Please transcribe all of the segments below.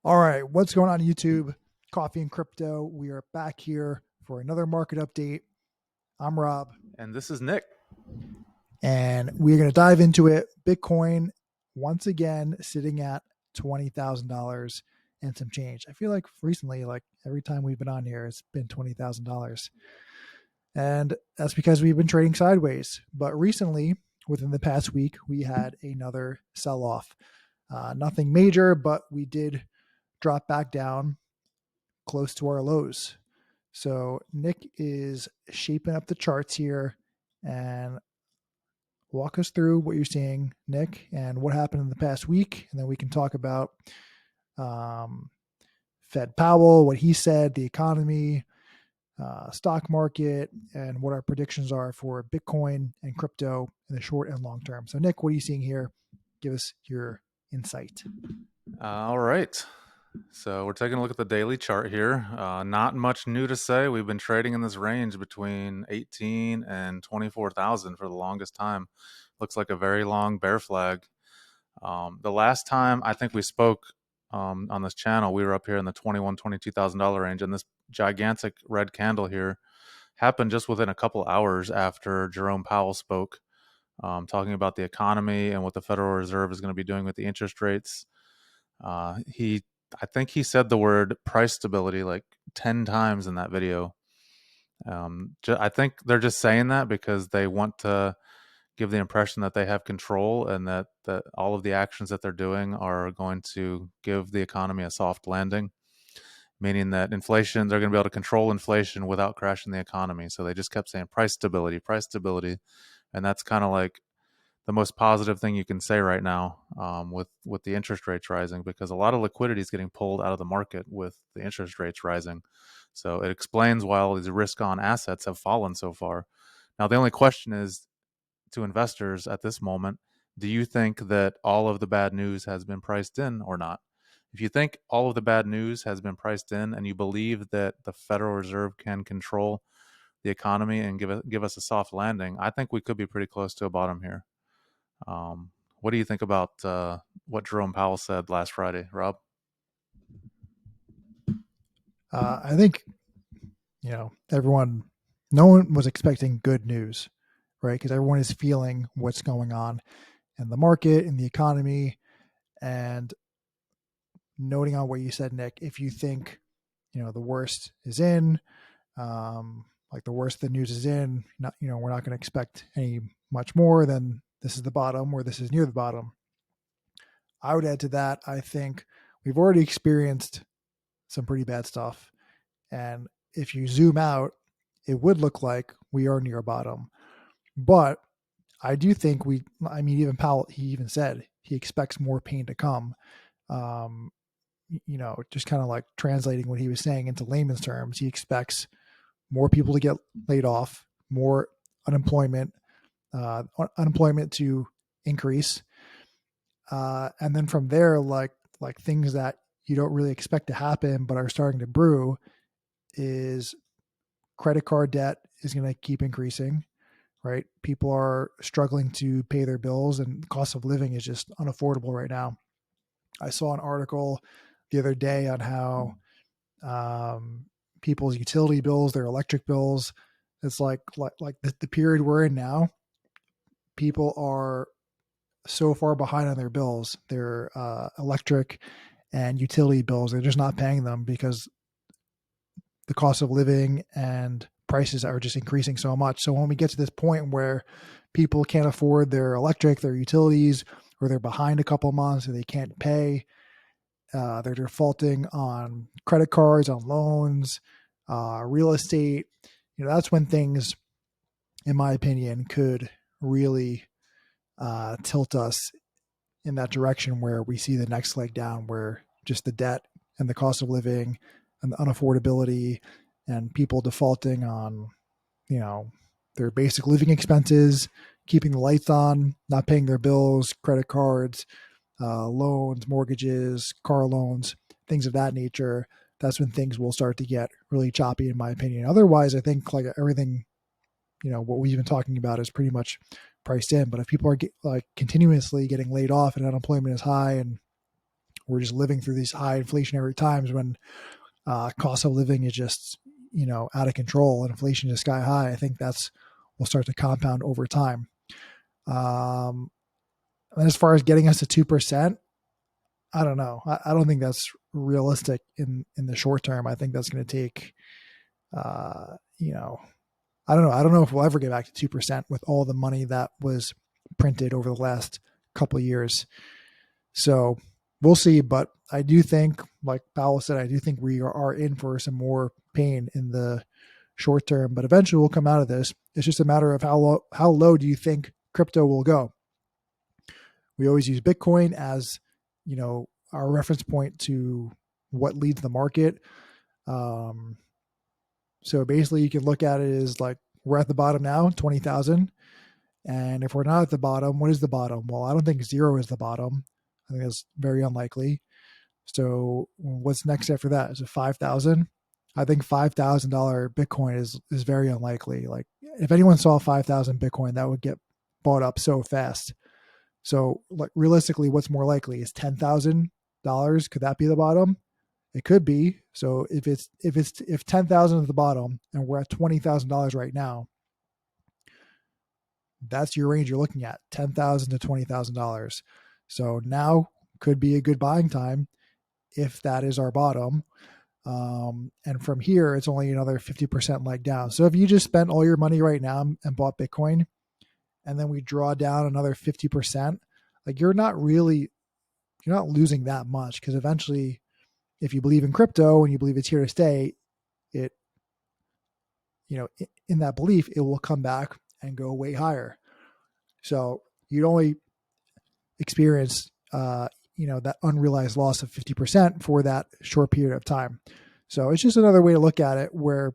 All right, what's going on YouTube? Coffee and Crypto. We are back here for another market update. I'm Rob, And this is Nick. and we're going to dive into it. Bitcoin, once again, sitting at $20,000 and some change. I feel like recently, like every time we've been on here, it's been $20,000. And that's because we've been trading sideways. But recently, within the past week, we had another sell off. Nothing major, but we did drop back down close to our lows. So Nick is shaping up the charts here and walk us through what you're seeing, Nick, and what happened in the past week. And then we can talk about Fed Powell, what he said, the economy, stock market, and what our predictions are for Bitcoin and crypto in the short and long term. So Nick, what are you seeing here? Give us your insight. All right. So we're taking a look at the daily chart here. Not much new to say. We've been trading in this range between 18 and 24,000 for the longest time. Looks like a very long bear flag. The last time I think we spoke on this channel, we were up here in the $21,000, $22,000 range, and this gigantic red candle here happened just within a couple hours after Jerome Powell spoke, talking about the economy and what the Federal Reserve is going to be doing with the interest rates. I think he said the word price stability like 10 times in that video. I think they're just saying that because they want to give the impression that they have control and that all of the actions that they're doing are going to give the economy a soft landing, meaning that inflation, they're going to be able to control inflation without crashing the economy. So they just kept saying price stability, price stability. And that's kind of like the most positive thing you can say right now with the interest rates rising, because a lot of liquidity is getting pulled out of the market with the interest rates rising. So it explains why all these risk-on assets have fallen so far. Now, the only question is to investors at this moment, do you think that all of the bad news has been priced in or not? If you think all of the bad news has been priced in and you believe that the Federal Reserve can control the economy and give us a soft landing, I think we could be pretty close to a bottom here. What do you think about what Jerome Powell said last Friday, Rob? I think, no one was expecting good news, right? Because everyone is feeling what's going on in the market, in the economy. And noting on what you said, Nick, if you think, the worst is in, like the worst the news is in, we're not going to expect any much more than this is the bottom or this is near the bottom. I would add to that, I think we've already experienced some pretty bad stuff. And if you zoom out, it would look like we are near bottom. But I do think even Powell, he even said he expects more pain to come. Just kind of like translating what he was saying into layman's terms, he expects more people to get laid off, more unemployment to increase. And then from there, like things that you don't really expect to happen, but are starting to brew, is credit card debt is going to keep increasing, right? People are struggling to pay their bills and the cost of living is just unaffordable right now. I saw an article the other day on how people's utility bills, their electric bills, it's like the period we're in now, people are so far behind on their bills, their electric and utility bills. They're just not paying them because the cost of living and prices are just increasing so much. So when we get to this point where people can't afford their electric, their utilities, or they're behind a couple months and they can't pay, they're defaulting on credit cards, on loans, real estate, that's when things, in my opinion, could really tilt us in that direction where we see the next leg down, where just the debt and the cost of living and the unaffordability and people defaulting on, their basic living expenses, keeping the lights on, not paying their bills, credit cards, loans, mortgages, car loans, things of that nature. That's when things will start to get really choppy, in my opinion. Otherwise, I think like everything, what we've been talking about is pretty much priced in. But if people are continuously getting laid off and unemployment is high and we're just living through these high inflationary times when cost of living is just out of control and inflation is sky high. I think that's will start to compound over time. Um, and as far as getting us to 2%, I don't know. I don't think that's realistic in the short term. I think that's going to take, uh, you know, I don't know. I don't know if we'll ever get back to 2% with all the money that was printed over the last couple of years. So we'll see. But I do think, like Powell said, I do think we are in for some more pain in the short term. But eventually we'll come out of this. It's just a matter of how low do you think crypto will go? We always use Bitcoin as, our reference point to what leads the market. Um, so basically, you can look at it as like we're at the bottom now, 20,000. And if we're not at the bottom, what is the bottom? Well, I don't think zero is the bottom. I think that's very unlikely. So what's next after that? Is it 5,000? I think $5,000 Bitcoin is very unlikely. Like if anyone saw 5,000 Bitcoin, that would get bought up so fast. So like realistically, what's more likely is $10,000. Could that be the bottom? It could be. So if 10,000 is the bottom and we're at $20,000 right now, that's your range you're looking at, $10,000 to $20,000. So now could be a good buying time if that is our bottom. And from here, it's only another 50% leg down. So if you just spent all your money right now and bought Bitcoin, and then we draw down another 50%, like you're not losing that much, because eventually, if you believe in crypto and you believe it's here to stay, it, in that belief, it will come back and go way higher. So you'd only experience, that unrealized loss of 50% for that short period of time. So it's just another way to look at it, where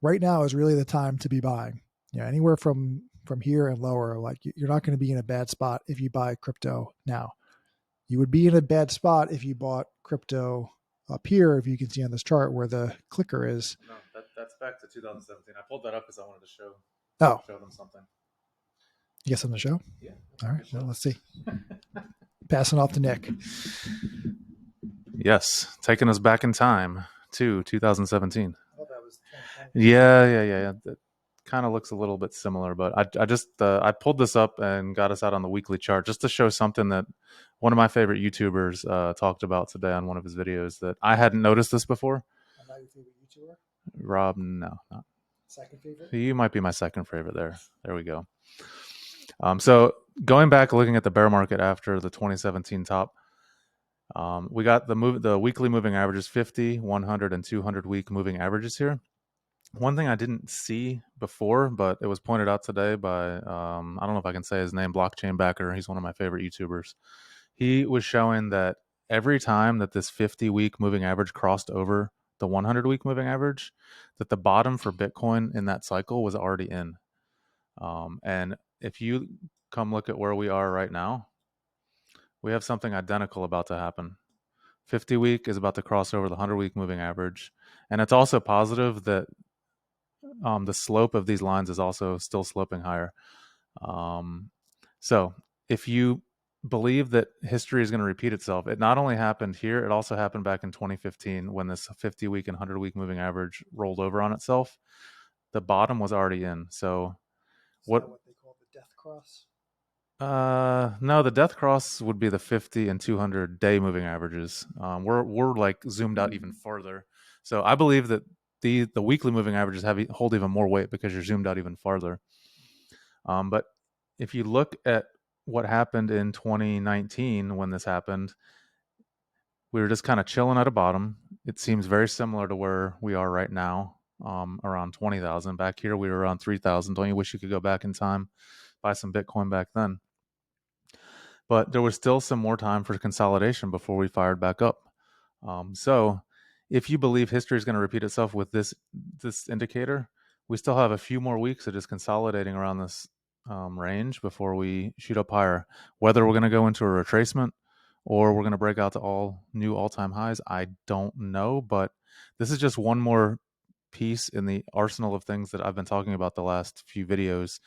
right now is really the time to be buying. Anywhere from here and lower, like you're not going to be in a bad spot if you buy crypto now. You would be in a bad spot if you bought crypto up here, if you can see on this chart where the clicker is. No, that's back to 2017. I pulled that up because I wanted to Oh, show them something. you guess on the show? Yeah. All right, well, let's see. Passing off to Nick. Yes, taking us back in time to 2017. I thought that was 2020. Yeah. That kind of looks a little bit similar, but I just I pulled this up and got us out on the weekly chart just to show something that one of my favorite YouTubers talked about today on one of his videos that I hadn't noticed this before. I'm not your favorite YouTuber? Rob, no, not. Second favorite? You might be my second favorite there. There we go. So going back, looking at the bear market after the 2017 top, we got the weekly moving averages, 50, 100, and 200 week moving averages here. One thing I didn't see before, but it was pointed out today by, I don't know if I can say his name, Blockchain Backer. He's one of my favorite YouTubers. He was showing that every time that this 50-week moving average crossed over the 100-week moving average, that the bottom for Bitcoin in that cycle was already in. And if you come look at where we are right now, we have something identical about to happen. 50-week is about to cross over the 100-week moving average. And it's also positive that the slope of these lines is also still sloping higher. So if you believe that history is going to repeat itself, it not only happened here, it also happened back in 2015 when this 50-week and 100-week moving average rolled over on itself. The bottom was already in. So what they call the death cross? No, the death cross would be the 50 and 200 day moving averages. We're like zoomed out even farther. So I believe that the weekly moving averages hold even more weight because you're zoomed out even farther. But if you look at what happened in 2019 when this happened, we were just kind of chilling at a bottom. It seems very similar to where we are right now, around 20,000. Back here, we were around 3,000. Don't you wish you could go back in time, buy some Bitcoin back then? But there was still some more time for consolidation before we fired back up. So if you believe history is going to repeat itself with this indicator, we still have a few more weeks of just consolidating around this range before we shoot up higher. Whether we're going to go into a retracement or we're going to break out to all new all-time highs, I don't know. But this is just one more piece in the arsenal of things that I've been talking about the last few videos.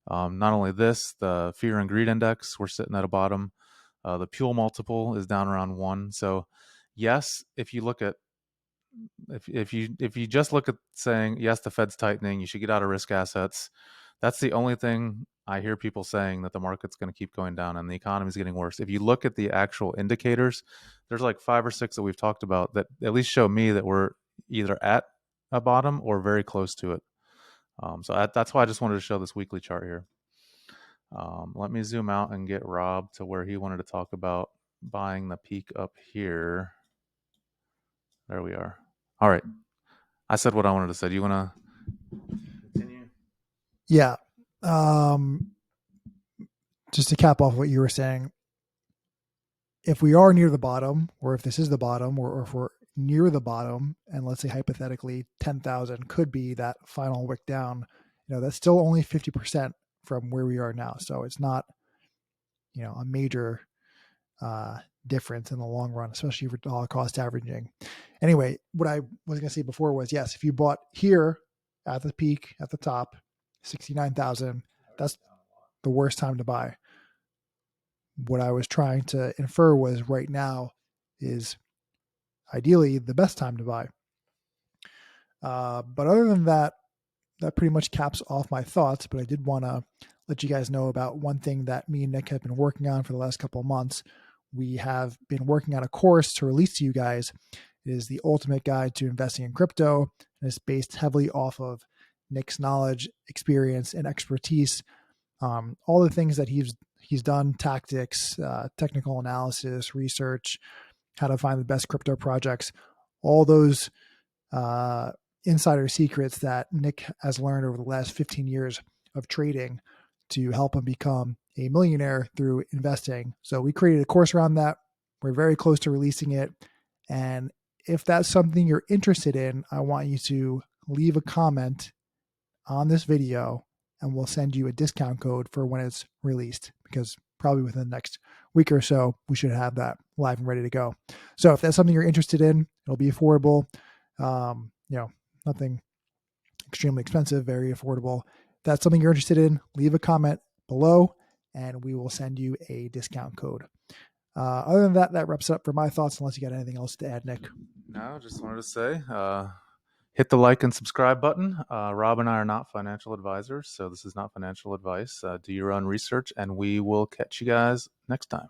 Not only this, the fear and greed index, we're sitting at a bottom. The Pule multiple is down around 1. So yes, if you just look at saying yes, the Fed's tightening, you should get out of risk assets. That's the only thing I hear people saying, that the market's going to keep going down and the economy's getting worse. If you look at the actual indicators, there's like 5 or 6 that we've talked about that at least show me that we're either at a bottom or very close to it. That's why I just wanted to show this weekly chart here. Let me zoom out and get Rob to where he wanted to talk about buying the peak up here. There we are. All right. I said what I wanted to say. Do you want to continue? Yeah. Um, just to cap off what you were saying, if we are near the bottom, or if this is the bottom, or if we're near the bottom, and let's say hypothetically 10,000 could be that final wick down, that's still only 50% from where we are now. So it's not, a major difference in the long run, especially for dollar cost averaging. Anyway, what I was going to say before was, yes, if you bought here at the peak, at the top, 69,000, that's the worst time to buy. What I was trying to infer was right now is ideally the best time to buy. But other than that, that pretty much caps off my thoughts. But I did want to let you guys know about one thing that me and Nick have been working on for the last couple of months. We have been working on a course to release to you guys. It is the ultimate guide to investing in crypto, and it's based heavily off of Nick's knowledge, experience, and expertise. All the things that he's done: tactics, technical analysis, research, how to find the best crypto projects, all those insider secrets that Nick has learned over the last 15 years of trading to help him become a millionaire through investing. So we created a course around that. We're very close to releasing it. And if that's something you're interested in, I want you to leave a comment on this video and we'll send you a discount code for when it's released, because probably within the next week or so, we should have that live and ready to go. So if that's something you're interested in, it'll be affordable. Nothing extremely expensive, very affordable. If that's something you're interested in, leave a comment below and we will send you a discount code. Other than that, that wraps up for my thoughts, unless you got anything else to add, Nick. No, just wanted to say, hit the like and subscribe button. Rob and I are not financial advisors, so this is not financial advice. Do your own research, and we will catch you guys next time.